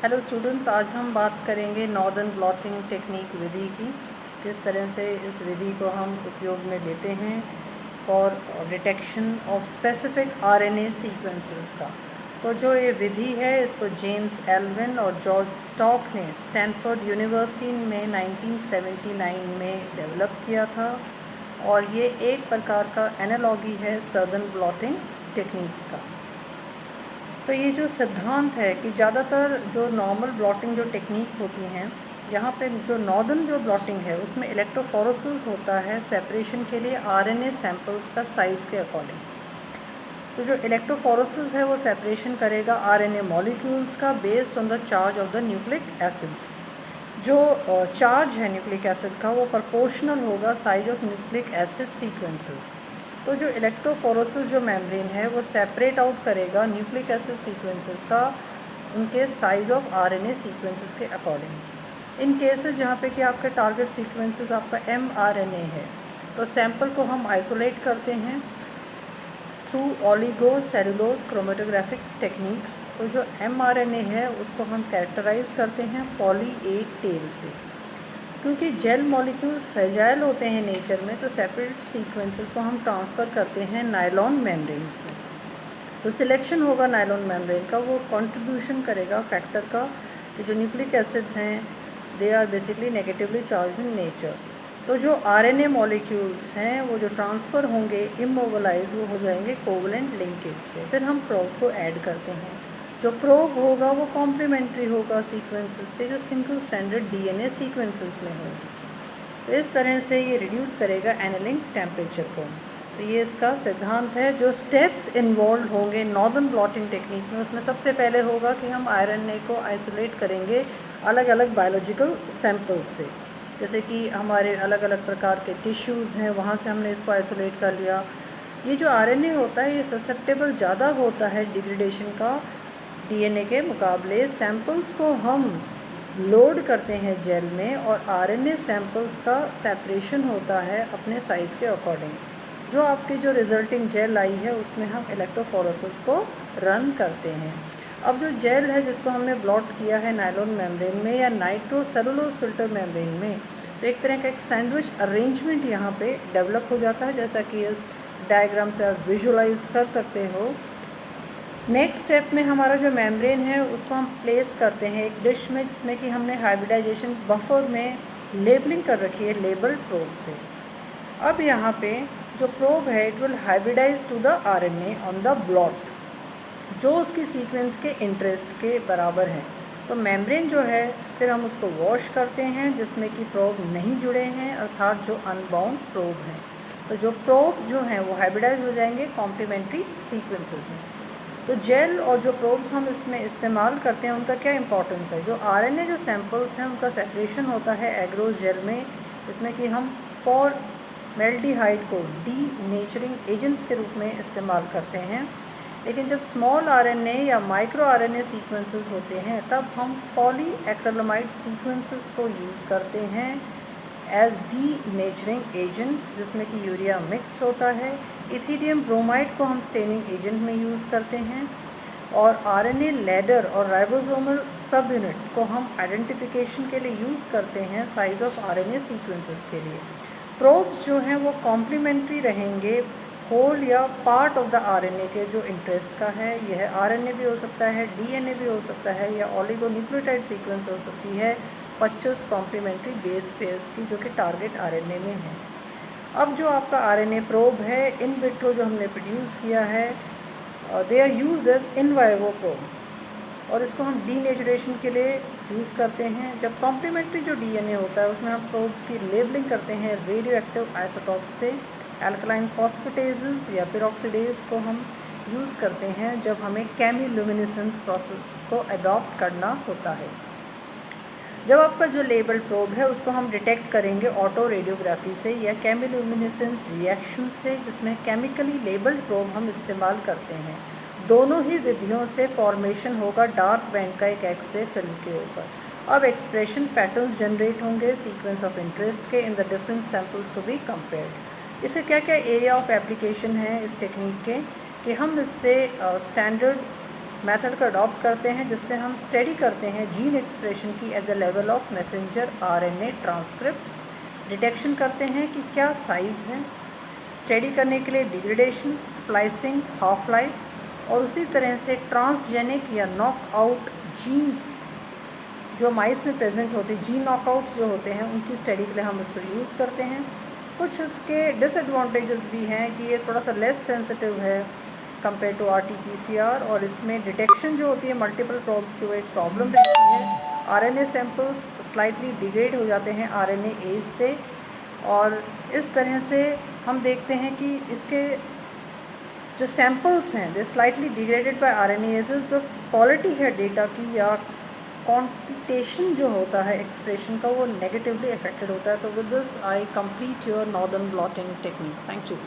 Hello students, आज हम बात करेंगे नॉर्दर्न ब्लॉटिंग टेक्निक विधि की। किस तरह से इस विधि को हम उपयोग में लेते हैं for detection of specific RNA sequences का। तो जो ये विधि है इसको जेम्स एल्विन और जॉर्ज स्टॉक ने स्टैनफोर्ड यूनिवर्सिटी में 1979 में डेवलप किया था और ये एक प्रकार का एनालॉगी है सदर्न ब्लॉटिंग टेक्निक का। तो ये जो सिद्धांत है कि ज़्यादातर जो नॉर्मल ब्लॉटिंग जो टेक्निक होती हैं, यहाँ पे जो नॉर्दर्न जो ब्लॉटिंग है उसमें इलेक्ट्रोफोरेसिस होता है सेपरेशन के लिए आरएनए सैंपल्स का साइज़ के अकॉर्डिंग। तो जो इलेक्ट्रोफोरेसिस है वो सेपरेशन करेगा आरएनए मॉलिक्यूल्स का based on the charge of the nucleic acids. जो चार्ज है न्यूक्लिक एसिड का वो प्रोपोर्शनल होगा size of nucleic acid sequences. तो जो इलेक्ट्रोफोरेसिस जो मेम्ब्रेन है वो सेपरेट आउट करेगा न्यूक्लिक एसिड सीक्वेंसेस का उनके साइज ऑफ आरएनए सीक्वेंसेस के अकॉर्डिंग। इन केसेस जहाँ पे कि आपका टारगेट सीक्वेंसेस आपका mRNA है तो सैंपल को हम आइसोलेट करते हैं through oligo cellulose chromatographic techniques. तो जो mRNA है उसको हम कैरेक्टराइज करते हैं पॉली ए टेल से। क्योंकि जेल मॉलिक्यूल्स फ्रेजाइल होते हैं नेचर में तो सेपरेट सीक्वेंसेस को हम ट्रांसफ़र करते हैं नायलॉन मेम्ब्रेन्स में। तो सिलेक्शन होगा नायलॉन मेम्ब्रेन का, वो कंट्रीब्यूशन करेगा फैक्टर का कि जो न्यूक्लिक एसिड्स हैं they are basically negatively charge in nature. तो जो आरएनए मॉलिक्यूल्स हैं वो जो ट्रांसफ़र होंगे इमोबलाइज वो हो जाएंगे कोवलेंट लिंकेज से। फिर हम प्रोब को ऐड करते हैं। जो प्रोब होगा वो कॉम्प्लीमेंट्री होगा सीक्वेंसेस के जो सिंगल स्टैंडर्ड डीएनए सीक्वेंसेस में होगी। तो इस तरह से ये रिड्यूस करेगा एनालिंग टेम्परेचर को। तो ये इसका सिद्धांत है। जो स्टेप्स इन्वॉल्व होंगे नॉर्दर्न ब्लॉटिंग टेक्निक में उसमें सबसे पहले होगा कि हम आरएनए को आइसोलेट करेंगे अलग अलग बायोलॉजिकल सैंपल्स से। जैसे कि हमारे अलग अलग प्रकार के टिश्यूज़ हैं वहाँ से हमने इसको आइसोलेट कर लिया। ये जो आरएनए होता है ये ससेप्टेबल ज़्यादा होता है डिग्रेडेशन का डीएनए के मुकाबले। सैंपल्स को हम लोड करते हैं जेल में और आरएनए सैंपल्स का सेपरेशन होता है अपने साइज़ के अकॉर्डिंग। जो आपकी जो रिजल्टिंग जेल आई है उसमें हम इलेक्ट्रोफोरेसिस को रन करते हैं। अब जो जेल है जिसको हमने ब्लॉट किया है नायलॉन मेम्ब्रेन में या नाइट्रोसेलुलोज फिल्टर मेम्ब्रेन में, तो एक तरह का एक सैंडविच अरेंजमेंट यहाँ पे डेवलप हो जाता है, जैसा कि इस डायग्राम से आप विजुलाइज कर सकते हो। नेक्स्ट स्टेप में हमारा जो मेम्ब्रेन है उसको हम प्लेस करते हैं एक डिश में जिसमें कि हमने हाइब्रिडाइजेशन बफर में लेबलिंग कर रखी है लेबल प्रोब से। अब यहाँ पे जो प्रोब है it will hybridize to the RNA on the blot जो उसकी सीक्वेंस के इंटरेस्ट के बराबर है। तो मेम्ब्रेन जो है फिर हम उसको वॉश करते हैं जिसमें कि प्रोब नहीं जुड़े हैं, अर्थात जो अनबाउंड प्रोब हैं। तो जो प्रोब जो हैं वो हाइब्रिडाइज हो जाएंगे कॉम्प्लीमेंट्री सीक्वेंसेस हैं। तो जेल और जो प्रोब्स हम इसमें इस्तेमाल करते हैं उनका क्या इंपॉर्टेंस है। जो आरएनए जो सैंपल्स हैं उनका सेपरेशन होता है एग्रोस जेल में, जिसमें कि हम फॉर्मेल्डिहाइड को डीनेचरिंग एजेंट्स के रूप में इस्तेमाल करते हैं। लेकिन जब स्मॉल आरएनए या माइक्रो आरएनए सीक्वेंसेस होते हैं तब हम पॉलीएक्रिलामाइड सीक्वेंसेस को यूज़ करते हैं एज डीनेचरिंग एजेंट, जिसमें कि यूरिया मिक्स होता है। इथीडियम ब्रोमाइड को हम स्टेनिंग एजेंट में यूज़ करते हैं और आरएनए लैडर और राइबोसोमल सब यूनिट को हम आइडेंटिफिकेशन के लिए यूज़ करते हैं साइज ऑफ आरएनए सीक्वेंसेस के लिए। प्रोब्स जो हैं वो कॉम्प्लीमेंट्री रहेंगे होल या पार्ट ऑफ द आरएनए के जो इंटरेस्ट का है। यह आरएनए भी हो सकता है, डीएनए भी हो सकता है या ऑलिगोन्यूक्लियोटाइड सीक्वेंस हो सकती है 25 कॉम्प्लीमेंट्री बेस पेयर्स की जो कि टारगेट आरएनए में है। अब जो आपका आरएनए प्रोब है इन विट्रो जो हमने प्रोड्यूस किया है they are used as in vivo probes और इसको हम डीनेचुरेशन के लिए यूज़ करते हैं। जब कॉम्प्लीमेंट्री जो डीएनए होता है उसमें हम प्रोब्स की लेबलिंग करते हैं रेडियो एक्टिव आइसोटॉप्स से। एल्कलाइन फॉस्फेटेजेस या पेरोक्सीडेज को हम यूज़ करते हैं जब हमें केमिल्यूमिनेसेंस प्रोसेस को अडॉप्ट करना होता है। जब आपका जो लेबल प्रोब है उसको हम डिटेक्ट करेंगे ऑटो रेडियोग्राफी से या केमिल्यूमिनेसेंस रिएक्शन से, जिसमें केमिकली लेबल्ड प्रोब हम इस्तेमाल करते हैं। दोनों ही विधियों से फॉर्मेशन होगा डार्क बैंड का एक एक्स-रे फिल्म के ऊपर। अब एक्सप्रेशन पैटर्न जनरेट होंगे सीक्वेंस ऑफ इंटरेस्ट के in the different samples to be compared. इसके क्या क्या एरिया ऑफ एप्लीकेशन है इस टेक्निक के कि हम इससे स्टैंडर्ड मेथड को अडॉप्ट करते हैं जिससे हम स्टडी करते हैं जीन एक्सप्रेशन की at the level of messenger RNA transcripts, detection करते हैं कि क्या साइज़ है, स्टडी करने के लिए डिग्रेडेशन, स्प्लाइसिंग, हाफ लाइफ और उसी तरह से ट्रांसजेनिक या नॉकआउट जीन्स जो माइस में प्रेजेंट होते हैं, जीन नॉकआउट्स जो होते हैं उनकी स्टडी के लिए हम इसको यूज़ करते हैं। कुछ इसके डिसएडवांटेजेस भी हैं कि ये थोड़ा सा लेस सेंसिटिव है कंपेयर टू RT-PCR और इसमें डिटेक्शन जो होती है मल्टीपल प्रोब्स की वो एक प्रॉब्लम रहती है। आरएनए सैम्पल्स स्लाइटली डिग्रेड हो जाते हैं आरएनए एज से और इस तरह से हम देखते हैं कि इसके जो सैम्पल्स हैं they slightly degraded by RNases, तो क्वालिटी है डेटा की या क्वांटिटेशन जो होता है एक्सप्रेशन का वो नेगेटिवली अफेक्टेड होता है। तो with this I complete your northern blotting technique. Thank you.